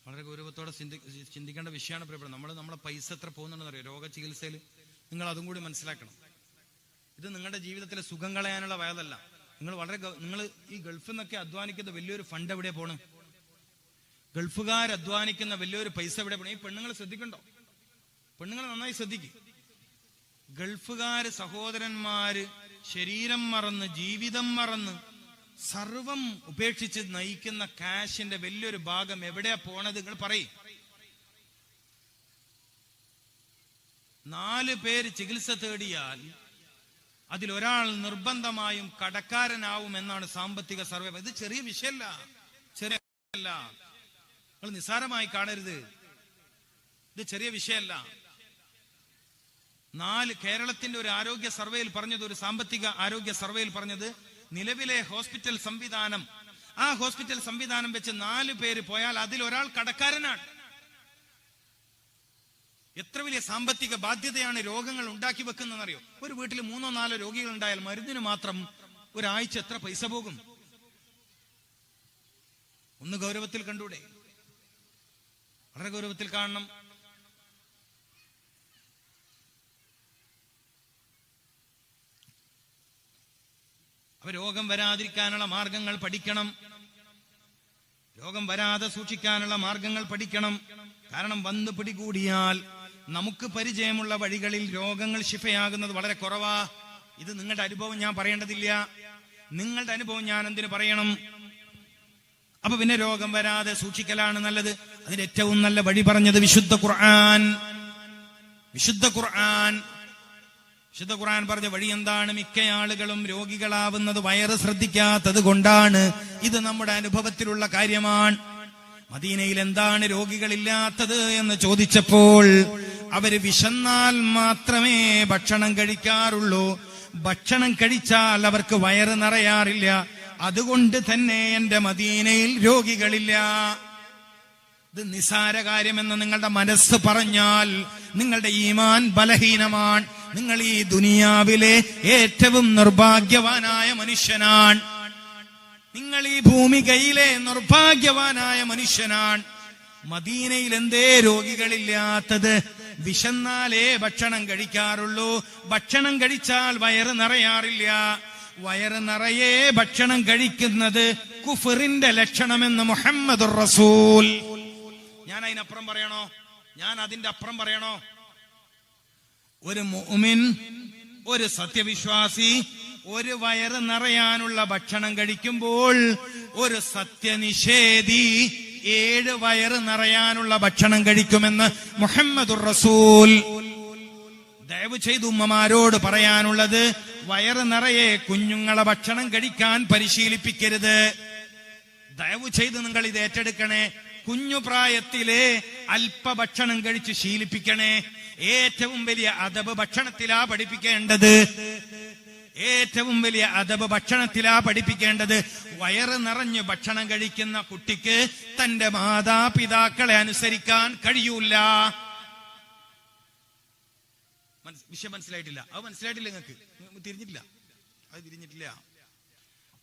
വളരെ ഗൗരവത്തോടെ ചിന്തിക്കേണ്ട വിഷയമാണ് പ്രിയപ്പെട്ടത്. നമ്മളെ പൈസ എത്ര പോകുന്നുണ്ടെന്ന് അറിയോ രോഗ ചികിത്സയിൽ? നിങ്ങൾ അതും കൂടി മനസ്സിലാക്കണം. ഇത് നിങ്ങളുടെ ജീവിതത്തിലെ സുഖം കളയാനുള്ള വയതല്ല. നിങ്ങൾ ഈ ഗൾഫിൽ നിന്നൊക്കെ അധ്വാനിക്കുന്ന വലിയൊരു ഫണ്ട് എവിടെ പോണ്? ഗൾഫുകാർ അധ്വാനിക്കുന്ന വലിയൊരു പൈസ എവിടെ പോണു? ഈ പെണ്ണുങ്ങൾ ശ്രദ്ധിക്കണ്ടോ? പെണ്ണുങ്ങൾ നന്നായി ശ്രദ്ധിക്കും. ഗൾഫുകാര് സഹോദരന്മാര് ശരീരം മറന്ന് ജീവിതം മറന്ന് സർവം ഉപേക്ഷിച്ച് നയിക്കുന്ന കാശിന്റെ വലിയൊരു ഭാഗം എവിടെയാ പോണത്? നിങ്ങൾ പറയും. 4 പേര് ചികിത്സ തേടിയാൽ അതിലൊരാൾ നിർബന്ധമായും കടക്കാരനാവും എന്നാണ് സാമ്പത്തിക സർവേ. ഇത് ചെറിയ വിഷയമല്ല, ചെറിയല്ല. നിങ്ങൾ നിസ്സാരമായി കാണരുത്. ഇത് ചെറിയ വിഷയമല്ല. കേരളത്തിന്റെ ഒരു ആരോഗ്യ സർവേയിൽ പറഞ്ഞത്, ഒരു സാമ്പത്തിക ആരോഗ്യ സർവേയിൽ പറഞ്ഞത്, നിലവിലെ ഹോസ്പിറ്റൽ സംവിധാനം, ആ ഹോസ്പിറ്റൽ സംവിധാനം വെച്ച് 4 പേര് പോയാൽ അതിലൊരാൾ കടക്കാരനാണ്. എത്ര വലിയ സാമ്പത്തിക ബാധ്യതയാണ് രോഗങ്ങൾ ഉണ്ടാക്കി വെക്കുന്നതെന്നറിയോ? ഒരു വീട്ടിൽ 3-4 രോഗികൾ ഉണ്ടായാൽ മരുന്നിന് മാത്രം ഒരാഴ്ച എത്ര പൈസ പോകും? ഒന്ന് ഗൗരവത്തിൽ കണ്ടൂടെ? വളരെ ഗൗരവത്തിൽ കാണണം. അപ്പൊ രോഗം വരാതിരിക്കാനുള്ള മാർഗങ്ങൾ പഠിക്കണം. രോഗം വരാതെ സൂക്ഷിക്കാനുള്ള മാർഗങ്ങൾ പഠിക്കണം. കാരണം വന്ന് പിടികൂടിയാൽ നമുക്ക് പരിചയമുള്ള വഴികളിൽ രോഗങ്ങൾ ശിഫയാകുന്നത് വളരെ കുറവാ. ഇത് നിങ്ങളുടെ അനുഭവം ഞാൻ പറയേണ്ടതില്ല. നിങ്ങളുടെ അനുഭവം ഞാൻ എന്തിനു പറയണം? അപ്പൊ പിന്നെ രോഗം വരാതെ സൂക്ഷിക്കലാണ് നല്ലത്. അതിന് ഏറ്റവും നല്ല വഴി പറഞ്ഞത് വിശുദ്ധ ഖുർആൻ. വിശുദ്ധ ഖുർആൻ പറഞ്ഞ വഴി എന്താണ്? മിക്ക ആളുകളും രോഗികളാവുന്നത് വയറ് ശ്രദ്ധിക്കാത്തത് കൊണ്ടാണ്. ഇത് നമ്മുടെ അനുഭവത്തിലുള്ള കാര്യമാണ്. മദീനയിൽ എന്താണ് രോഗികളില്ലാത്തത് എന്ന് ചോദിച്ചപ്പോൾ അവര് വിശന്നാൽ മാത്രമേ ഭക്ഷണം കഴിക്കാറുള്ളൂ. ഭക്ഷണം കഴിച്ചാൽ അവർക്ക് വയറ് നിറയാറില്ല. അതുകൊണ്ട് തന്നെ എന്റെ മദീനയിൽ രോഗികളില്ല. ഇത് നിസാര കാര്യമെന്ന് നിങ്ങളുടെ മനസ്സ് പറഞ്ഞാൽ നിങ്ങളുടെ ഈമാൻ ബലഹീനമാണ്. നിങ്ങൾ ഈ ദുനിയാവിലെ ഏറ്റവും നിർഭാഗ്യവാനായ മനുഷ്യനാണ്. നിങ്ങൾ ഈ ഭൂമികയിലെ നിർഭാഗ്യവാനായ മനുഷ്യനാണ്. മദീനയിൽ എന്തേ രോഗികളില്ലാത്തത്? വിശന്നാലേ ഭക്ഷണം കഴിക്കാറുള്ളൂ. ഭക്ഷണം കഴിച്ചാൽ വയറ് നിറയാറില്ല. വയറ് നിറയെ ഭക്ഷണം കഴിക്കുന്നത് കുഫറിന്റെ ലക്ഷണമെന്ന് മുഹമ്മദുർ റസൂൽ. ഞാൻ അതിനപ്പുറം പറയണോ? ഞാൻ അതിന്റെ അപ്പുറം പറയണോ? ഒരു മുഅ്മിൻ, ഒരു സത്യവിശ്വാസി ഒരു വയറ് നിറയാനുള്ള ഭക്ഷണം കഴിക്കുമ്പോൾ ഒരു സത്യനിഷേധി 7 വയറ് നിറയാനുള്ള ഭക്ഷണം കഴിക്കുമെന്ന് മുഹമ്മദുർ റസൂൽ. ദയവ് ചെയ്ത് ഉമ്മമാരോട് പറയാനുള്ളത്, വയറ് നിറയെ കുഞ്ഞുങ്ങളെ ഭക്ഷണം കഴിക്കാൻ പരിശീലിപ്പിക്കരുത്. ദയവ് ചെയ്ത് നിങ്ങൾ ഇത് ഏറ്റെടുക്കണേ. കുഞ്ഞു പ്രായത്തിലെ അല്പഭക്ഷണം കഴിച്ച് ശീലിപ്പിക്കണേ. ഏറ്റവും വലിയ അദബ് ഭക്ഷണത്തിലാ പഠിപ്പിക്കേണ്ടത്. ഏറ്റവും വലിയ അദബ് ഭക്ഷണത്തിലാ പഠിപ്പിക്കേണ്ടത്. വയറ് നിറഞ്ഞ് ഭക്ഷണം കഴിക്കുന്ന കുട്ടിക്ക് തന്റെ മാതാപിതാക്കളെ അനുസരിക്കാൻ കഴിയൂല. വിഷയം മനസ്സിലായിട്ടില്ല? അത് മനസ്സിലായിട്ടില്ല. നിങ്ങൾക്ക് തിരിഞ്ഞിട്ടില്ല.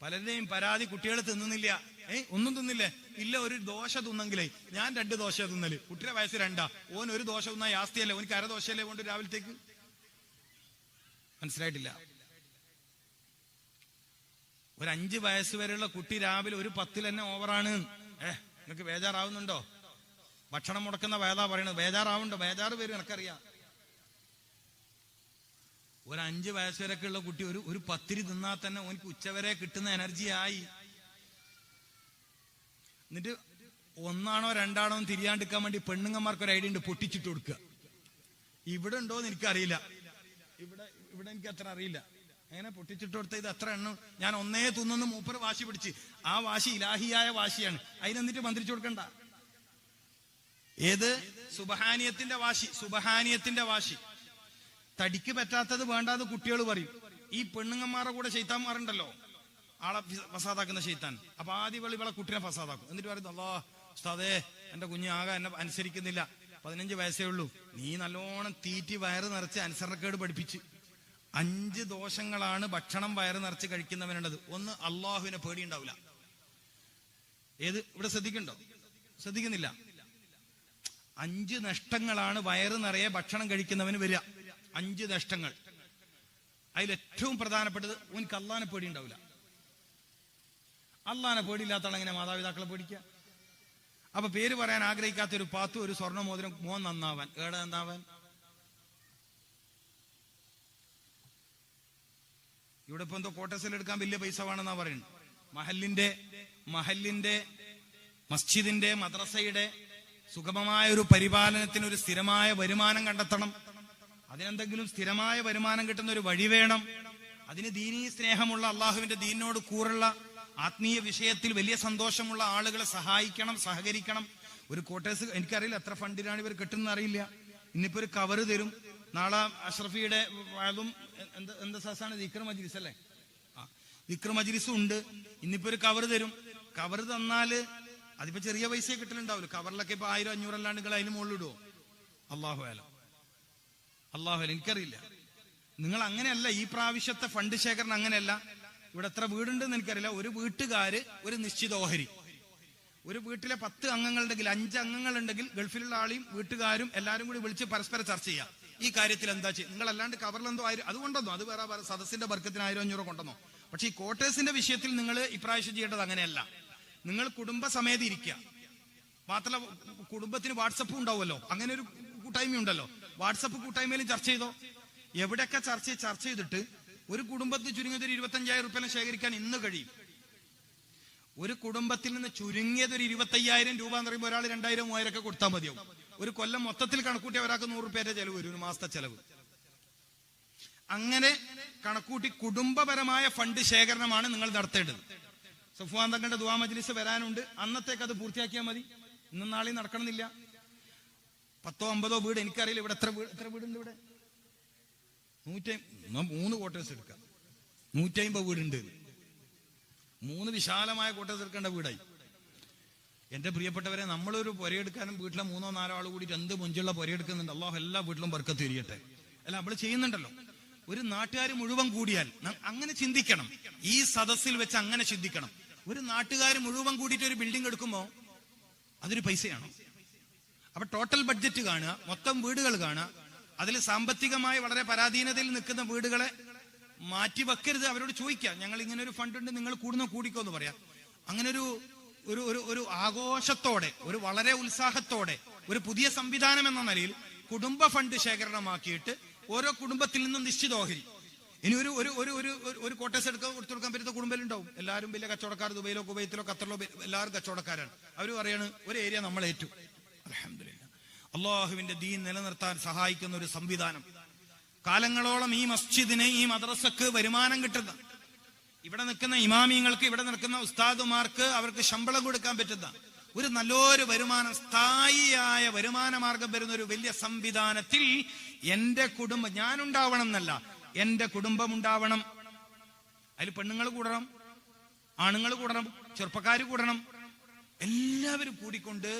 പലരുടെയും പരാതി, കുട്ടികൾ തിന്നുന്നില്ല. ഒന്നും തിന്നില്ലേ? ഇല്ല, ഒരു ദോശ തിന്നെങ്കിലേ. ഞാൻ 2 ദോശ തിന്നല്. കുട്ടിയുടെ വയസ്സ് 2. ഓൻ ഒരു ദോശ തിന്നാ യാസ്തിയല്ലേ? ഓനിക്ക് 1/2 ദോശയല്ലേ കൊണ്ട് രാവിലത്തേക്ക്? മനസ്സിലായിട്ടില്ല? ഒരു 5 വയസ്സ് വരെയുള്ള കുട്ടി രാവിലെ ഒരു 10 തന്നെ ഓവറാണ്. നിങ്ങൾക്ക് ബേജാറാവുന്നുണ്ടോ? ഭക്ഷണം മുടക്കുന്ന വേദാ പറയണത്. ബേജാറാവുണ്ടോ? ബേജാറ് പേര് എനിക്കറിയാം. ഒരു 5 വയസ്സ് വരെയൊക്കെ ഉള്ള കുട്ടി ഒരു പത്തിരി തിന്നാൽ തന്നെ ഓനിക്ക് ഉച്ചവരെ കിട്ടുന്ന എനർജി ആയി. എന്നിട്ട് 1ആണോ 2ആണോ തിരിയാണ്ടിരിക്കാൻ വേണ്ടി പെണ്ണുങ്ങന്മാർക്ക് ഒരു ഐഡിയ ഉണ്ട്, പൊട്ടിച്ചിട്ട് കൊടുക്കുക. ഇവിടെ ഉണ്ടോന്ന് എനിക്കറിയില്ല. ഇവിടെ എനിക്ക് അത്ര അറിയില്ല. അങ്ങനെ പൊട്ടിച്ചിട്ട് കൊടുത്ത ഇത് അത്ര എണ്ണം ഞാൻ 1 തിന്നു മൂപ്പർ വാശി പിടിച്ച്. ആ വാശി ഇലാഹിയായ വാശിയാണ്. അതിനെന്നിട്ട് മന്ത്രിച്ചു കൊടുക്കണ്ട. ഏത്? സുബ്ഹാനിയത്തിന്റെ വാശി. തടിക്ക് പറ്റാത്തത് വേണ്ടാന്ന് കുട്ടികൾ പറയും. ഈ പെണ്ണുങ്ങന്മാരുടെ കൂടെ ശൈത്താന്മാരുണ്ടല്ലോ, ആളെ ഫസാദാക്കുന്ന ശൈത്താൻ. അപ്പൊ ആദ്യ വെളിവിളെ കുട്ടിനെ ഫസാദാക്കും. എന്നിട്ട് പറയുന്നു, അല്ലാഹ് ഉസ്താദേ, എന്റെ കുഞ്ഞ് ആകെ എന്നെ അനുസരിക്കുന്നില്ല, 15 വയസ്സേ ഉള്ളൂ. നീ നല്ലോണം തീറ്റി വയറ് നിറച്ച് അനുസരണക്കേട് പഠിപ്പിച്ച്. 5 ദോഷങ്ങളാണ് ഭക്ഷണം വയറ് നിറച്ച് കഴിക്കുന്നവനുള്ളത്. ഒന്ന്, അള്ളാഹുവിനെ പേടിയുണ്ടാവില്ല. ഏത്? ഇവിടെ ശ്രദ്ധിക്കണ്ടോ? ശ്രദ്ധിക്കുന്നില്ല. 5 നഷ്ടങ്ങളാണ് വയറ് നിറയെ ഭക്ഷണം കഴിക്കുന്നവന് വരിക. 5 നഷ്ടങ്ങൾ. അതിലേറ്റവും പ്രധാനപ്പെട്ടത് ഓനിക്ക് അള്ളാനെ പേടി ഉണ്ടാവില്ല. അള്ളാനെ പേടിയില്ലാത്ത ആളെങ്ങനെ മാതാപിതാക്കളെ പേടിക്കുക? അപ്പൊ പേര് പറയാൻ ആഗ്രഹിക്കാത്ത ഒരു പാത്തു, ഒരു സ്വർണ്ണ മോതിരം, മോൻ നന്നാവാൻ. ഏടെ നന്നാവാൻ? ഇവിടെ ഇപ്പൊ എന്തോ കോട്ടസിൽ എടുക്കാൻ വലിയ പൈസ വേണമെന്നാ പറയുന്നത്. മഹല്ലിന്റെ മസ്ജിദിന്റെ മദ്രസയുടെ സുഗമമായ ഒരു പരിപാലനത്തിന് ഒരു സ്ഥിരമായ വരുമാനം കണ്ടെത്തണം. അതിനെന്തെങ്കിലും സ്ഥിരമായ വരുമാനം കിട്ടുന്ന ഒരു വഴി വേണം. അതിന് ദീനീ സ്നേഹമുള്ള, അള്ളാഹുവിന്റെ ദീനിനോട് കൂറുള്ള, ആത്മീയ വിഷയത്തിൽ വലിയ സന്തോഷമുള്ള ആളുകളെ സഹായിക്കണം, സഹകരിക്കണം. ഒരു ക്വാർട്ടേഴ്സ് എനിക്കറിയില്ല എത്ര ഫണ്ടിനാണ് ഇവർ കിട്ടുന്നത് അറിയില്ല. ഇന്നിപ്പോ ഒരു കവറ് തരും. നാളെ അഷ്റഫിയുടെ അതും എന്താ സാസാണ് ദിക്ർ മജ്ലിസ് അല്ലേ? ദിക്ർ മജ്ലിസും ഉണ്ട്. ഇന്നിപ്പോ ഒരു കവറ് തരും. കവറ് തന്നാല് അതിപ്പോ ചെറിയ പൈസ കിട്ടലുണ്ടാവില്ല. കവറിലൊക്കെ ഇപ്പൊ 1000-500 അല്ലാണ്ട് നിങ്ങൾ അതിന് മുകളിലിടുവോ? അള്ളാഹു എനിക്കറിയില്ല. നിങ്ങൾ അങ്ങനെയല്ല. ഈ പ്രാവശ്യത്തെ ഫണ്ട് ശേഖരണം അങ്ങനെയല്ല. ഇവിടെ എത്ര വീടുണ്ടെന്ന് എനിക്കറിയില്ല. ഒരു വീട്ടുകാര് ഒരു നിശ്ചിത ഓഹരി, ഒരു വീട്ടിലെ 10 അംഗങ്ങളുണ്ടെങ്കിൽ 5 അംഗങ്ങളുണ്ടെങ്കിൽ ഗൾഫിലുള്ള ആളെയും വീട്ടുകാരും എല്ലാവരും കൂടി വിളിച്ച് പരസ്പരം ചർച്ച ചെയ്യാം. ഈ കാര്യത്തിൽ എന്താ ചെയ്യും? നിങ്ങൾ അല്ലാണ്ട് കവറിലെന്തോ അത് കൊണ്ടുവന്നോ, അത് വേറെ സദസ്സിന്റെ ബർക്കത്തിന് 1000-500 കൊണ്ടുവന്നോ. പക്ഷെ ഈ ക്വാർട്ടേഴ്സിന്റെ വിഷയത്തിൽ നിങ്ങൾ ഇപ്രാവശ്യം ചെയ്യേണ്ടത് അങ്ങനെയല്ല. നിങ്ങൾ കുടുംബസമേത ഇരിക്കുക. മാത്രമല്ല കുടുംബത്തിന് വാട്സപ്പും ഉണ്ടാവുമല്ലോ. അങ്ങനെ ഒരു കൂട്ടായ്മ ഉണ്ടല്ലോ. വാട്സപ്പ് കൂട്ടായ്മയിലും ചർച്ച ചെയ്തോ. എവിടെയൊക്കെ ചർച്ച ചെയ്തിട്ട് ഒരു കുടുംബത്തിൽ ചുരുങ്ങിയത് 25,000 രൂപ ശേഖരിക്കാൻ ഇന്ന് കഴിയും. ഒരു കുടുംബത്തിൽ നിന്ന് ചുരുങ്ങിയത് ഒരു 25,000 രൂപ എന്ന് പറയുമ്പോൾ ഒരാൾ 2,000-3,000 ഒക്കെ കൊടുത്താൽ മതിയാവും. ഒരു കൊല്ലം മൊത്തത്തിൽ കണക്കൂട്ടി ഒരാൾക്ക് 100 രൂപയുടെ ചെലവ് വരും, ഒരു മാസത്തെ ചെലവ്. അങ്ങനെ കണക്കൂട്ടി കുടുംബപരമായ ഫണ്ട് ശേഖരണമാണ് നിങ്ങൾ നടത്തേണ്ടത്. സഫ്വാൻ തങ്ങളുടെ ദുആ മജ്ലിസ് വരാനുണ്ട്. അന്നത്തേക്ക് അത് പൂർത്തിയാക്കിയാൽ മതി. ഇന്നും നാളെയും നടക്കണമെന്നില്ല. 10-50 വീട് എനിക്കറിയില്ല. ഇവിടെ എത്ര വീടുണ്ട്? ഇവിടെ 3 ക്വാർട്ടേഴ്സ് എടുക്കാം. 150 വീടുണ്ട്. 3 വിശാലമായ ക്വാർട്ടേഴ്സ് എടുക്കേണ്ട വീടായി. എന്റെ പ്രിയപ്പെട്ടവരെ, നമ്മളൊരു പുരയെടുക്കാനും വീട്ടിലെ 3-4 ആൾ കൂടി 2 മൊഞ്ചുള്ള പുരയെടുക്കുന്നുണ്ട്. അള്ളാഹു എല്ലാ വീട്ടിലും ബർക്കത്ത് തിരിയട്ടെ. അല്ല, നമ്മൾ ചെയ്യുന്നുണ്ടല്ലോ. ഒരു നാട്ടുകാർ മുഴുവൻ കൂടിയാൽ അങ്ങനെ ചിന്തിക്കണം. ഈ സദസ്സിൽ വെച്ച് അങ്ങനെ ചിന്തിക്കണം. ഒരു നാട്ടുകാർ മുഴുവൻ കൂടിയിട്ട് ഒരു ബിൽഡിംഗ് എടുക്കുമ്പോ അതൊരു പൈസയാണോ? അപ്പൊ ടോട്ടൽ ബഡ്ജറ്റ് കാണുക, മൊത്തം വീടുകൾ കാണുക. അതിൽ സാമ്പത്തികമായി വളരെ പരാധീനതയിൽ നിൽക്കുന്ന വീടുകളെ മാറ്റി വെക്കരുത്. അവരോട് ചോദിക്കാം, ഞങ്ങൾ ഇങ്ങനെ ഒരു ഫണ്ട് ഉണ്ട്, നിങ്ങൾ കൂടിക്കോ എന്ന് പറയാം. അങ്ങനെ ഒരു ആഘോഷത്തോടെ, ഒരു വളരെ ഉത്സാഹത്തോടെ, ഒരു പുതിയ സംവിധാനം എന്ന നിലയിൽ കുടുംബ ഫണ്ട് ശേഖരണമാക്കിയിട്ട് ഓരോ കുടുംബത്തിൽ നിന്നും നിശ്ചിത ഓഹരി. ഇനി ഒരു കോട്ടേഴ്സ് കൊടുത്തു കൊടുക്കാൻ പറ്റുന്ന കുടുംബത്തിലുണ്ടാവും. എല്ലാവരും വലിയ കച്ചവടക്കാർ, ദുബൈയിലോ കുവൈത്തിലോ ഖത്തറിലോ എല്ലാവരും കച്ചവടക്കാരാണ്. അവർ പറയാണ് ഒരു ഏരിയ നമ്മൾ ഏറ്റു. അൽഹംദുലില്ലാഹ്. അള്ളാഹുവിന്റെ ദീൻ നിലനിർത്താൻ സഹായിക്കുന്ന ഒരു സംവിധാനം. കാലങ്ങളോളം ഈ മസ്ജിദിന്, ഈ മദ്രസക്ക് വരുമാനം കിട്ടുന്ന, ഇവിടെ നിൽക്കുന്ന ഇമാമിങ്ങൾക്ക്, ഇവിടെ നിൽക്കുന്ന ഉസ്താദുമാർക്ക് അവർക്ക് ശമ്പളം കൊടുക്കാൻ പറ്റുന്ന ഒരു നല്ലൊരു വരുമാനം, സ്ഥായിയായ വരുമാന മാർഗം വരുന്ന ഒരു വലിയ സംവിധാനത്തിൽ എന്റെ കുടുംബം, ഞാനുണ്ടാവണം എന്നല്ല, എന്റെ കുടുംബം ഉണ്ടാവണം. അതിൽ പെണ്ണുങ്ങൾ കൂടണം, ആണുങ്ങൾ കൂടണം, ചെറുപ്പക്കാർ കൂടണം. എല്ലാവരും കൂടിക്കൊണ്ട്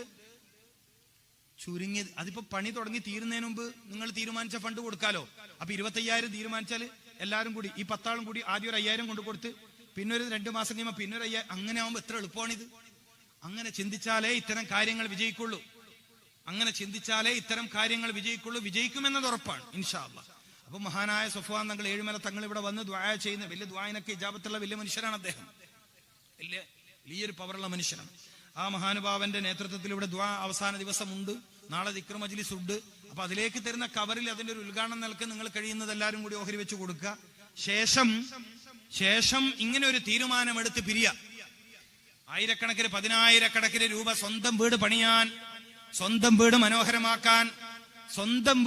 ചുരുങ്ങിയത് അതിപ്പോ പണി തുടങ്ങി തീരുന്നതിന് മുമ്പ് നിങ്ങൾ തീരുമാനിച്ച ഫണ്ട് കൊടുക്കാലോ. അപ്പൊ 25,000 തീരുമാനിച്ചാല് എല്ലാവരും കൂടി, ഈ 10 ആളും കൂടി ആദ്യം ഒരു 5,000 കൊണ്ട് കൊടുത്ത് പിന്നെ ഒരു 2 മാസം കഴിയുമ്പോൾ പിന്നെ ഒരു 5,000. അങ്ങനെ ആവുമ്പോ എത്ര എളുപ്പമാണിത്. അങ്ങനെ ചിന്തിച്ചാലേ ഇത്തരം കാര്യങ്ങൾ വിജയിക്കുള്ളൂ. അങ്ങനെ ചിന്തിച്ചാലേ ഇത്തരം കാര്യങ്ങൾ വിജയിക്കുള്ളൂ. വിജയിക്കുമെന്നത് ഉറപ്പാണ് ഇൻഷാ അല്ലാഹ്. അപ്പൊ മഹാനായ സഫ്വാൻ തങ്ങൾ, ഏഴുമല തങ്ങൾ ഇവിടെ വന്ന് ദുആ ചെയ്യുന്ന വലിയ ദുആയിനൊക്കെ ഇജാബത്തുള്ള വലിയ മനുഷ്യനാണ് അദ്ദേഹം. വലിയൊരു പവറുള്ള മനുഷ്യനാണ്. ആ മഹാനുഭാവന്റെ നേതൃത്വത്തിൽ ഇവിടെ ദുആ അവസാന ദിവസമുണ്ട്. നാളെ ദിക്ർ മജ്ലിസ് ഉണ്ട്. അപ്പൊ അതിലേക്ക് തരുന്ന കവറിൽ അതിന്റെ ഒരു ഉദ്ഘാടനം നിൽക്ക് നിങ്ങൾ കഴിയുന്നത് എല്ലാവരും കൂടി ഓഹരി വെച്ച് കൊടുക്കുക. ശേഷം ഇങ്ങനെ ഒരു തീരുമാനമെടുത്ത് പിരിയ. 1000-കണക്കിന് 10,000-കണക്കിന് രൂപ സ്വന്തം വീട് പണിയാൻ, സ്വന്തം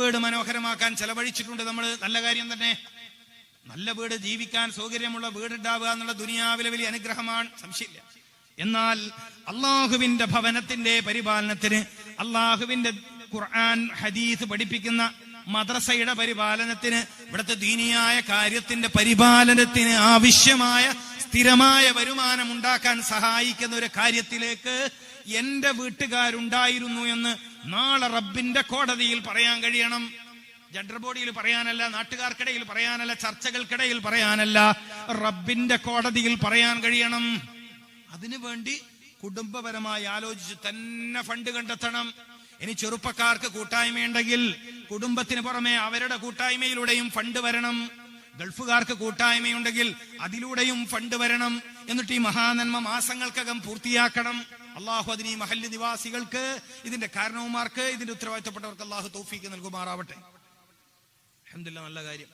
വീട് മനോഹരമാക്കാൻ ചെലവഴിച്ചിട്ടുണ്ട് നമ്മൾ. നല്ല കാര്യം തന്നെ. നല്ല വീട്, ജീവിക്കാൻ സൗകര്യമുള്ള വീടുണ്ടാവുക എന്നുള്ള ദുനിയാവിലെ വലിയ അനുഗ്രഹമാണ്, സംശയമില്ല. എന്നാൽ അള്ളാഹുവിന്റെ ഭവനത്തിന്റെ പരിപാലനത്തിന്, അള്ളാഹുവിന്റെ ഖുർആൻ ഹദീസ് പഠിപ്പിക്കുന്ന മദ്രസയുടെ പരിപാലനത്തിന്, ഇവിടുത്തെ ദീനിയായ കാര്യത്തിന്റെ പരിപാലനത്തിന് ആവശ്യമായ സ്ഥിരമായ വരുമാനം ഉണ്ടാക്കാൻ സഹായിക്കുന്ന ഒരു കാര്യത്തിലേക്ക് എന്റെ വീട്ടുകാരുണ്ടായിരുന്നു എന്ന് നാളെ റബ്ബിന്റെ കോടതിയിൽ പറയാൻ കഴിയണം. ജഡർ ബോഡിയിൽ പറയാനല്ല, നാട്ടുകാർക്കിടയിൽ പറയാനല്ല, ചർച്ചകൾക്കിടയിൽ പറയാനല്ല, റബ്ബിന്റെ കോടതിയിൽ പറയാൻ കഴിയണം. അതിനുവേണ്ടി കുടുംബപരമായി ആലോചിച്ച് തന്നെ ഫണ്ട് കണ്ടെത്തണം. ഇനി ചെറുപ്പക്കാർക്ക് കൂട്ടായ്മയുണ്ടെങ്കിൽ കുടുംബത്തിന് പുറമെ അവരുടെ കൂട്ടായ്മയിലൂടെയും ഫണ്ട് വരണം. ഗൾഫുകാർക്ക് കൂട്ടായ്മയുണ്ടെങ്കിൽ അതിലൂടെയും ഫണ്ട് വരണം. എന്നിട്ട് ഈ മഹാനന്മ മാസങ്ങൾക്കകം പൂർത്തിയാക്കണം. അള്ളാഹു അതിന് ഈ മഹല്ല് നിവാസികൾക്ക്, ഇതിന്റെ കാരണവന്മാർക്ക്, ഇതിന്റെ ഉത്തരവാദിത്തപ്പെട്ടവർക്ക് അള്ളാഹു തൗഫീക്ക് നൽകുമാറാവട്ടെ. അൽഹംദുലില്ലാഹ്, നല്ല കാര്യം.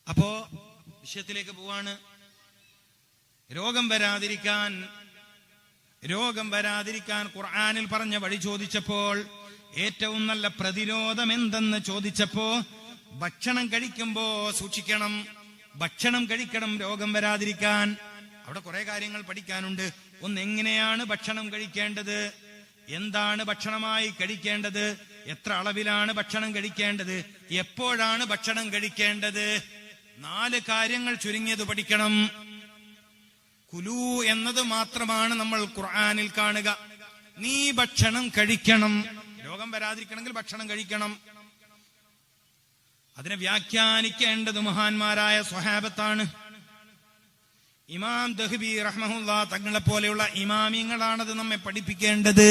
അപ്പോ വിഷയത്തിലേക്ക് പോവാണ്. രോഗം വരാതിരിക്കാൻ ഖുർആനിൽ പറഞ്ഞ വഴി ചോദിച്ചപ്പോൾ, ഏറ്റവും നല്ല പ്രതിരോധം എന്തെന്ന് ചോദിച്ചപ്പോ, ഭക്ഷണം കഴിക്കുമ്പോ സൂക്ഷിക്കണം, ഭക്ഷണം കഴിക്കണം രോഗം വരാതിരിക്കാൻ. അവിടെ കുറെ കാര്യങ്ങൾ പഠിക്കാനുണ്ട്. ഒന്ന്, എങ്ങനെയാണ് ഭക്ഷണം കഴിക്കേണ്ടത്, എന്താണ് ഭക്ഷണമായി കഴിക്കേണ്ടത്, എത്ര അളവിലാണ് ഭക്ഷണം കഴിക്കേണ്ടത്, എപ്പോഴാണ് ഭക്ഷണം കഴിക്കേണ്ടത്, 4 കാര്യങ്ങൾ ചുരുങ്ങിയത് പഠിക്കണം. കുലു എന്നത് മാത്രമാണ് നമ്മൾ ഖുർആനിൽ കാണുക. നീ ഭക്ഷണം കഴിക്കണം, രോഗം വരാതിരിക്കണമെങ്കിൽ ഭക്ഷണം കഴിക്കണം. അതിനെ വ്യാഖ്യാനിക്കേണ്ടത് മഹാന്മാരായ സ്വഹാബത്താണ്. ഇമാം ദഹ്ബി റഹ്മഹുല്ലാ തങ്ങളെ പോലെയുള്ള ഇമാമിങ്ങളാണത് നമ്മെ പഠിപ്പിക്കേണ്ടത്.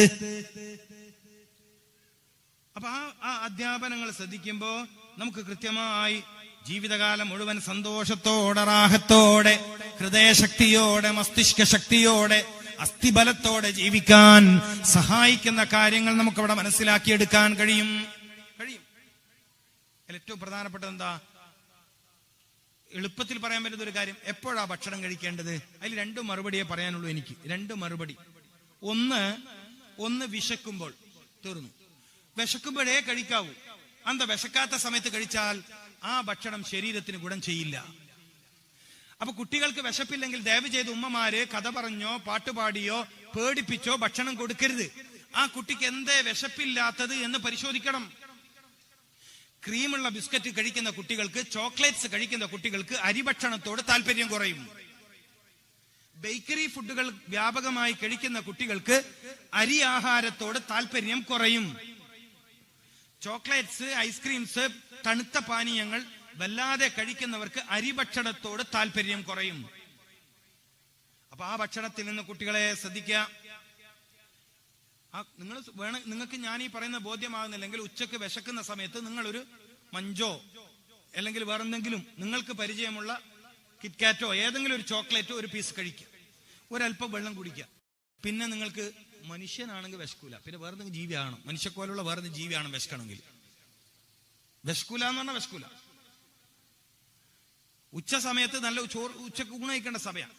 അപ്പൊ ആ അധ്യാപനങ്ങൾ ശ്രദ്ധിക്കുമ്പോ നമുക്ക് കൃത്യമായി ജീവിതകാലം മുഴുവൻ സന്തോഷത്തോടെ, റാഹത്തോടെ, ഹൃദയശക്തിയോടെ, മസ്തിഷ്ക ശക്തിയോടെ, അസ്ഥിബലത്തോടെ ജീവിക്കാൻ സഹായിക്കുന്ന കാര്യങ്ങൾ നമുക്കവിടെ മനസ്സിലാക്കിയെടുക്കാൻ കഴിയും. ഏറ്റവും പ്രധാനപ്പെട്ടത് എന്താ? എളുപ്പത്തിൽ പറയാൻ പറ്റുന്ന ഒരു കാര്യം, എപ്പോഴാ ഭക്ഷണം കഴിക്കേണ്ടത്? അതിൽ 2 മറുപടിയെ പറയാനുള്ളൂ എനിക്ക്. 2 മറുപടി. ഒന്ന് വിശക്കുമ്പോൾ, തീർന്നു. വിശക്കുമ്പോഴേ കഴിക്കാവൂ. അന്ത വിശക്കാത്ത സമയത്ത് കഴിച്ചാൽ ആ ഭക്ഷണം ശരീരത്തിന് ഗുണം ചെയ്യില്ല. അപ്പൊ കുട്ടികൾക്ക് വിശപ്പില്ലെങ്കിൽ ദയവ് ചെയ്ത് ഉമ്മമാര് കഥ പറഞ്ഞോ പാട്ടുപാടിയോ പേടിപ്പിച്ചോ ഭക്ഷണം കൊടുക്കരുത്. ആ കുട്ടിക്ക് എന്തേ വിശപ്പില്ലാത്തത് എന്ന് പരിശോധിക്കണം. ക്രീമുള്ള ബിസ്ക്കറ്റ് കഴിക്കുന്ന കുട്ടികൾക്ക്, ചോക്ലേറ്റ്സ് കഴിക്കുന്ന കുട്ടികൾക്ക് അരിഭക്ഷണത്തോട് താല്പര്യം കുറയും. ബേക്കറി ഫുഡുകൾ വ്യാപകമായി കഴിക്കുന്ന കുട്ടികൾക്ക് അരി ആഹാരത്തോട് താല്പര്യം കുറയും. ചോക്ലേറ്റ്സ്, ഐസ്ക്രീംസ്, തണുത്ത പാനീയങ്ങൾ വല്ലാതെ കഴിക്കുന്നവർക്ക് അരിഭക്ഷണത്തോട് താല്പര്യം കുറയും. അപ്പൊ ആ ഭക്ഷണത്തിൽ നിന്ന് കുട്ടികളെ ശ്രദ്ധിക്കുക. നിങ്ങൾക്ക് ഞാൻ ഈ പറയുന്ന ബോധ്യമാകുന്നില്ലെങ്കിൽ ഉച്ചക്ക് വിശക്കുന്ന സമയത്ത് നിങ്ങളൊരു മഞ്ചോ അല്ലെങ്കിൽ വേറെന്തെങ്കിലും നിങ്ങൾക്ക് പരിചയമുള്ള കിറ്റ്കാറ്റോ ഏതെങ്കിലും ഒരു ചോക്ലേറ്റോ ഒരു പീസ് കഴിക്കുക, ഒരല്പം വെള്ളം കുടിക്കുക. പിന്നെ നിങ്ങൾക്ക് മനുഷ്യനാണെങ്കിൽ വിശക്കൂല, പിന്നെ വേറെന്തെങ്കിലും ജീവിയാണ്, മനുഷ്യക്കോലുള്ള വേറെന്തെങ്കിലും ജീവിയാണ് വിശക്കണമെങ്കിൽ. വിശക്കൂല എന്ന് പറഞ്ഞാൽ വിശക്കൂല. ഉച്ച സമയത്ത് നല്ല ചോറ്, ഉച്ചക്ക് ഊണ് കഴിക്കേണ്ട സമയം,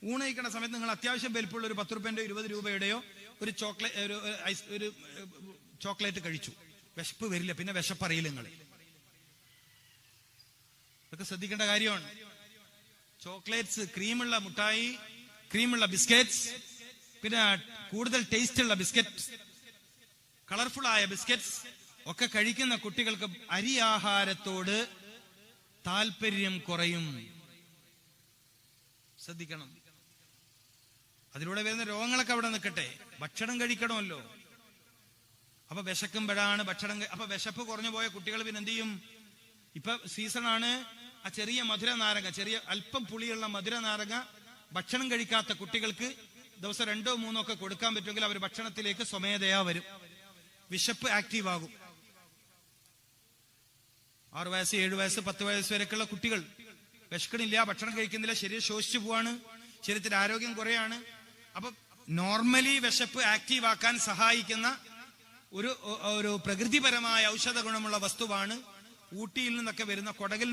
ഊണ് കഴിക്കേണ്ട സമയത്ത് നിങ്ങൾ അത്യാവശ്യം വലിപ്പമുള്ള ഒരു 10 രൂപയുടെയോ 20 രൂപയുടെയോ ഒരു ചോക്ലേറ്റ് കഴിച്ചു, വിശപ്പ് വരില്ല, പിന്നെ വിശപ്പറിയില്ല. നിങ്ങൾ ഇതൊക്കെ ശ്രദ്ധിക്കേണ്ട കാര്യമാണ്. ചോക്ലേറ്റ്സ്, ക്രീമുള്ള മുട്ടായി, ക്രീമുള്ള ബിസ്ക്കറ്റ്സ്, പിന്നെ കൂടുതൽ ടേസ്റ്റ് ഉള്ള ബിസ്ക്കറ്റ്, കളർഫുൾ ആയ ബിസ്ക്കറ്റ്സ് ഒക്കെ കഴിക്കുന്ന കുട്ടികൾക്ക് അരി ആഹാരത്തോട് താല്പര്യം കുറയും. ശ്രദ്ധിക്കണം. അതിലൂടെ വരുന്ന രോഗങ്ങളൊക്കെ അവിടെ നിൽക്കട്ടെ, ഭക്ഷണം കഴിക്കണമല്ലോ. അപ്പൊ വിശക്കുമ്പോഴാണ് ഭക്ഷണം. അപ്പൊ വിശപ്പ് കുറഞ്ഞു പോയ കുട്ടികൾ പിന്നെ എന്ത് ചെയ്യും? ഇപ്പൊ സീസണാണ്. ആ ചെറിയ മധുര നാരങ്ങ, ചെറിയ അല്പം പുളിയുള്ള മധുര നാരങ്ങ ഭക്ഷണം കഴിക്കാത്ത കുട്ടികൾക്ക് ദിവസം 2 3 ഒക്കെ കൊടുക്കാൻ പറ്റുമെങ്കിൽ അവർ ഭക്ഷണത്തിലേക്ക് സ്വമേധയാ വരും, വിശപ്പ് ആക്റ്റീവ് ആകും. 6 വയസ്സ് 7 വയസ്സ് 10 വയസ്സ് വരെയൊക്കെയുള്ള കുട്ടികൾ വിശക്കണില്ല, ഭക്ഷണം കഴിക്കുന്നില്ല, ശരീരം ശോഷിച്ചു പോവാണ്, ശരീരത്തിന്റെ ആരോഗ്യം കുറയാണ്. അപ്പൊ നോർമലി വിശപ്പ് ആക്റ്റീവ് ആക്കാൻ സഹായിക്കുന്ന ഒരു പ്രകൃതിപരമായ ഔഷധ ഗുണമുള്ള വസ്തുവാണ് ഊട്ടിയിൽ നിന്നൊക്കെ വരുന്ന, കൊടകിൽ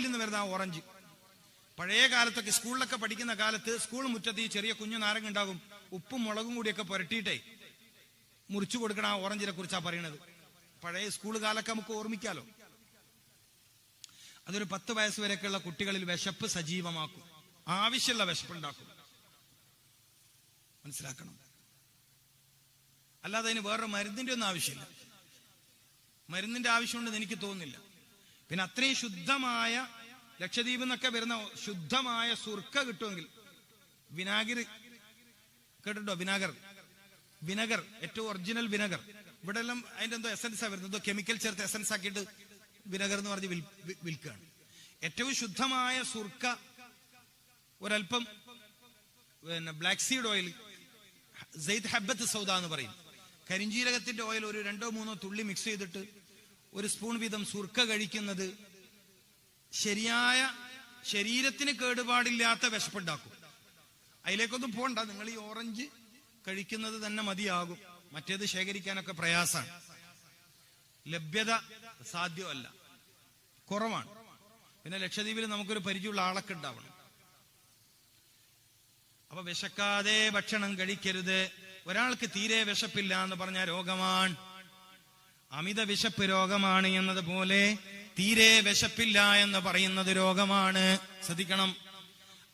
നിന്ന് വരുന്ന ആ ഓറഞ്ച്. പഴയ കാലത്തൊക്കെ സ്കൂളിലൊക്കെ പഠിക്കുന്ന കാലത്ത് സ്കൂൾ മുറ്റത്ത് ഈ ചെറിയ കുഞ്ഞു നാരങ്ങ ഉണ്ടാകും, ഉപ്പും മുളകും കൂടിയൊക്കെ പുരട്ടിയിട്ടേ മുറിച്ചു കൊടുക്കണ ആ ഓറഞ്ചിനെ കുറിച്ചാണ് പറയണത്. പഴയ സ്കൂൾ കാലൊക്കെ നമുക്ക് ഓർമ്മിക്കാലോ. അതൊരു 10 വയസ്സ് വരെയൊക്കെയുള്ള കുട്ടികളിൽ വിശപ്പ് സജീവമാക്കും, ആവശ്യമുള്ള വിശപ്പുണ്ടാക്കും. മനസ്സിലാക്കണം. അല്ലാതെ അതിന് വേറെ മരുന്നിന്റെ ഒന്നും ആവശ്യമില്ല. മരുന്നിന്റെ ആവശ്യമുണ്ടെന്ന് എനിക്ക് തോന്നുന്നില്ല. പിന്നെ അത്രയും ശുദ്ധമായ, ലക്ഷദ്വീപിൽ നിന്നൊക്കെ വരുന്ന ശുദ്ധമായ സുർക്ക കിട്ടുമെങ്കിൽ, വിനാഗിരി കേട്ടിട്ടോ? വിനഗർ, ഏറ്റവും ഒറിജിനൽ വിനഗർ. ഇവിടെ എല്ലാം അതിന്റെ എന്തോ എസൻസാ വരുന്നത്, എന്തോ കെമിക്കൽ ചേർത്ത് എസൻസ് ആക്കിയിട്ട് വിനഗർ എന്ന് പറഞ്ഞ് വിൽക്കുകയാണ്. ഏറ്റവും ശുദ്ധമായ സുർക്ക, ഒരൽപ്പം ബ്ലാക്ക് സീഡ് ഓയിൽ, സെയ്ദ് ഹബ്ബത്ത് സൗദ എന്ന് പറയും. കരിഞ്ജീരകത്തിന്റെ ഓയിൽ ഒരു 2-3 തുള്ളി മിക്സ് ചെയ്തിട്ട് ഒരു സ്പൂൺ വീതം സുർക്ക കഴിക്കുന്നത് ശരിയായ ശരീരത്തിന് കേടുപാടില്ലാത്ത വിശപ്പുണ്ടാക്കും. അതിലേക്കൊന്നും പോണ്ട, നിങ്ങൾ ഈ ഓറഞ്ച് കഴിക്കുന്നത് തന്നെ മതിയാകും. മറ്റേത് ശേഖരിക്കാനൊക്കെ പ്രയാസമാണ്, ലഭ്യത സാധ്യമല്ല, കുറവാണ്. പിന്നെ ലക്ഷദ്വീപിൽ നമുക്കൊരു പരിചയമുള്ള ആളൊക്കെ ഉണ്ടാവണം. അപ്പൊ വിശക്കാതെ ഭക്ഷണം കഴിക്കരുത്. ഒരാൾക്ക് തീരെ വിശപ്പില്ല എന്ന് പറഞ്ഞ രോഗമാണ്. അമിത വിശപ്പ് രോഗമാണ് എന്നതുപോലെ തീരെ വിശപ്പില്ല എന്ന് പറയുന്നത് രോഗമാണ്. ശ്രദ്ധിക്കണം,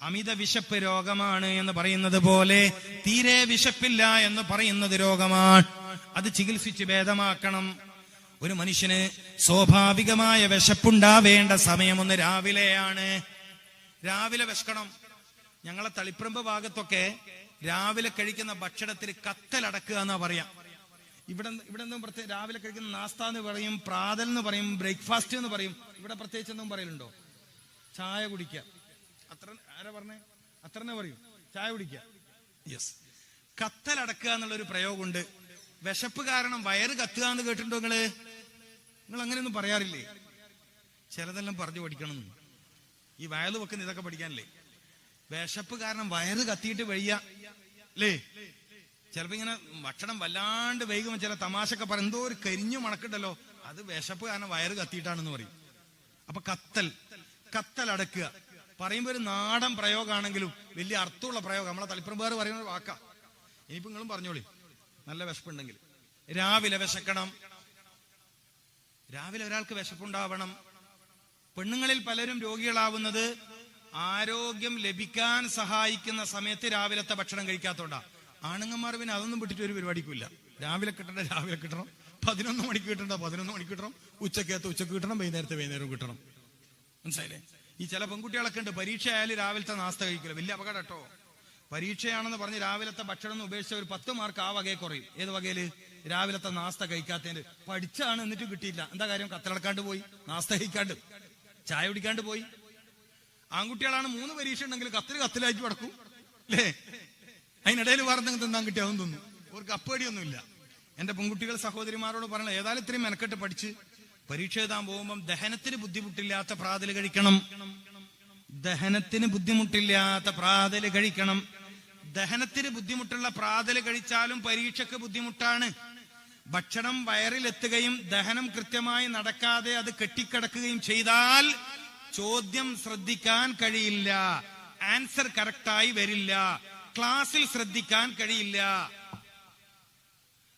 അമിത വിശപ്പ് രോഗമാണ് എന്ന് പറയുന്നത് പോലെ തീരെ വിശപ്പില്ല എന്ന് പറയുന്നത് രോഗമാണ്. അത് ചികിത്സിച്ച് ഭേദമാക്കണം. ഒരു മനുഷ്യന് സ്വാഭാവികമായ വിശപ്പുണ്ടാവേണ്ട സമയം ഒന്ന് രാവിലെയാണ്. രാവിലെ വിശക്കണം. ഞങ്ങളെ തളിപ്പറമ്പ് ഭാഗത്തൊക്കെ രാവിലെ കഴിക്കുന്ന ഭക്ഷണത്തിൽ കത്തലടക്കുക എന്നാ പറയാം. ഇവിടെ ഒന്നും പ്രത്യേകം രാവിലെ കഴിക്കുന്ന നാസ്ത എന്ന് പറയും, പ്രാതൽ എന്ന് പറയും, ബ്രേക്ക്ഫാസ്റ്റ് എന്ന് പറയും. ഇവിടെ പ്രത്യേകിച്ച് ഒന്നും പറയലുണ്ടോ? ചായ കുടിക്കുക. അത്ര ആരാ പറഞ്ഞേ? അത്ര തന്നെ പറയും, ചായ കുടിക്കുക. യെസ്, കത്തലടക്കുക എന്നുള്ളൊരു പ്രയോഗമുണ്ട്. വിശപ്പ് കാരണം വയറ് കത്തുക എന്ന് കേട്ടിട്ടുണ്ടോ നിങ്ങൾ അങ്ങനെയൊന്നും പറയാറില്ലേ? ചിലതെല്ലാം പറഞ്ഞു പഠിക്കണം. ഈ വയല് വെക്കുന്ന ഇതൊക്കെ പഠിക്കാനല്ലേ. വിശപ്പ് കാരണം വയറ് കത്തിയിട്ട് വയ്യ അല്ലേ? ചിലപ്പോ ഇങ്ങനെ ഭക്ഷണം വല്ലാണ്ട് വൈകുമ്പോൾ ചില തമാശയൊക്കെ പറയും, എന്തോ ഒരു കരിഞ്ഞു മണക്കുണ്ടല്ലോ, അത് വിശപ്പ് കാരണം വയറ് കത്തിയിട്ടാണെന്ന് പറയും. അപ്പൊ കത്തൽ അടക്കുക പറയുമ്പോ ഒരു നാടൻ പ്രയോഗമാണെങ്കിലും വലിയ അർത്ഥമുള്ള പ്രയോഗം. നമ്മളെ തളിപ്പറമ്പുകാർ പറയുന്ന ഒരു വാക്കാ. ഇനിയിപ്പോ നിങ്ങളും പറഞ്ഞോളി, നല്ല വിശപ്പുണ്ടെങ്കിൽ. രാവിലെ വിശക്കണം. രാവിലെ ഒരാൾക്ക് വിശപ്പുണ്ടാവണം. പെണ്ണുങ്ങളിൽ പലരും രോഗികളാവുന്നത് ആരോഗ്യം ലഭിക്കാൻ സഹായിക്കുന്ന സമയത്ത് രാവിലത്തെ ഭക്ഷണം കഴിക്കാത്തോണ്ടാ. ആണുങ്ങന്മാർ പിന്നെ അതൊന്നും വിട്ടിട്ട് ഒരു പരിപാടിക്കില്ല. രാവിലെ കിട്ടണ്ട രാവിലെ കിട്ടണം, 11 മണിക്ക് കിട്ടണ്ട 11 മണിക്ക് കിട്ടണം, ഉച്ചക്കകത്ത് ഉച്ചക്ക് കിട്ടണം, വൈകുന്നേരം കിട്ടണം. മനസ്സിലായില്ലേ? ഈ ചില പെൺകുട്ടികളൊക്കെ ഉണ്ട്, പരീക്ഷ ആയാലും രാവിലത്തെ നാസ്ത കഴിക്കില്ല. വലിയ അപകടം കേട്ടോ. പരീക്ഷയാണെന്ന് പറഞ്ഞ് രാവിലത്തെ ഭക്ഷണം ഉപേക്ഷിച്ച ഒരു 10 മാർക്ക് ആ വകയെ കുറയും. ഏത് വകയില്? രാവിലത്തെ നാസ്ത കഴിക്കാത്തതിന്. പഠിച്ചാണ് എന്നിട്ട് കിട്ടിയില്ല. എന്താ കാര്യം? കത്തലടക്കാണ്ട് പോയി, നാസ്ത കഴിക്കാണ്ട്, ചായ കുടിക്കാണ്ട് പോയി. ആൺകുട്ടികളാണ് 3 പരീക്ഷ ഉണ്ടെങ്കിൽ കത്തിലായിട്ട് കിടക്കും അല്ലേ? അതിനിടയിൽ വേറെന്തെങ്കിലും തിന്നാൻ കിട്ടിയാവും തിന്നു. അവർക്ക് അപ്പേടിയൊന്നുമില്ല. എന്റെ പെൺകുട്ടികൾ സഹോദരിമാരോട് പറയണം, ഏതായാലും ഇത്രയും മെനക്കെട്ട് പഠിച്ച് പരീക്ഷ എഴുതാൻ പോകുമ്പോൾ ദഹനത്തിന് ബുദ്ധിമുട്ടില്ലാത്ത പ്രാതല് കഴിക്കണം. ദഹനത്തിന് ബുദ്ധിമുട്ടില്ലാത്ത പ്രാതല് കഴിക്കണം. ദഹനത്തിന് ബുദ്ധിമുട്ടുള്ള പ്രാതല് കഴിച്ചാലും പരീക്ഷയ്ക്ക് ബുദ്ധിമുട്ടാണ്. ഭക്ഷണം വയറിലെത്തുകയും ദഹനം കൃത്യമായി നടക്കാതെ അത് കെട്ടിക്കിടക്കുകയും ചെയ്താൽ ചോദ്യം ശ്രദ്ധിക്കാൻ കഴിയില്ല, ആൻസർ കറക്റ്റായി വരില്ല, ക്ലാസ്സിൽ ശ്രദ്ധിക്കാൻ കഴിയില്ല.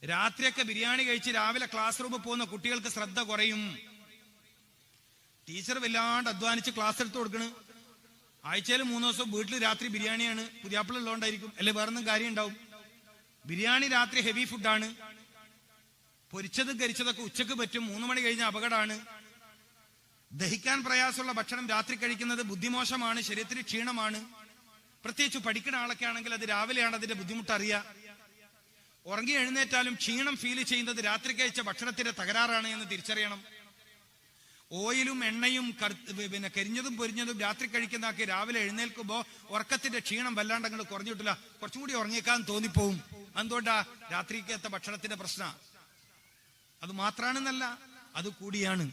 രാത്രിയൊക്കെ ബിരിയാണി കഴിച്ച് രാവിലെ ക്ലാസ് റൂമിൽ പോകുന്ന കുട്ടികൾക്ക് ശ്രദ്ധ കുറയും. ടീച്ചർ വല്ലാണ്ട് അധ്വാനിച്ച് ക്ലാസ് എടുത്ത് കൊടുക്കണ്. ആഴ്ചയിൽ 3 ദിവസം വീട്ടിൽ രാത്രി ബിരിയാണിയാണ്. പുതിയാപ്പിള ഉള്ളതുകൊണ്ടായിരിക്കും, അല്ലെ വേറൊന്നും കാര്യം ഉണ്ടാവും. ബിരിയാണി രാത്രി ഹെവി ഫുഡാണ്. പൊരിച്ചതും കരിച്ചതൊക്കെ ഉച്ചക്ക് പറ്റും. 3 മണി കഴിഞ്ഞ അപകടമാണ്. ദഹിക്കാൻ പ്രയാസമുള്ള ഭക്ഷണം രാത്രി കഴിക്കുന്നത് ബുദ്ധിമോശമാണ്, ശരീരത്തിന് ക്ഷീണമാണ്. പ്രത്യേകിച്ച് പഠിക്കുന്ന ആളൊക്കെ ആണെങ്കിൽ അത് രാവിലെയാണ് അതിന്റെ ബുദ്ധിമുട്ട് അറിയുക. ഉറങ്ങി എഴുന്നേറ്റാലും ക്ഷീണം ഫീൽ ചെയ്യുന്നത് രാത്രി കഴിച്ച ഭക്ഷണത്തിന്റെ തകരാറാണ് എന്ന് തിരിച്ചറിയണം. ഓയിലും എണ്ണയും പിന്നെ കരിഞ്ഞതും പൊരിഞ്ഞതും രാത്രി കഴിക്കുന്നതാക്കി രാവിലെ എഴുന്നേൽക്കുമ്പോ ഉറക്കത്തിന്റെ ക്ഷീണം വല്ലാണ്ട് അങ്ങോട്ട് കുറഞ്ഞിട്ടില്ല, കുറച്ചും കൂടി ഉറങ്ങിയേക്കാൻ തോന്നിപ്പോവും. എന്തുകൊണ്ടാ? രാത്രിക്കത്തെ ഭക്ഷണത്തിന്റെ പ്രശ്നം. അത് മാത്രാണെന്നല്ല, അത് കൂടിയാണ്.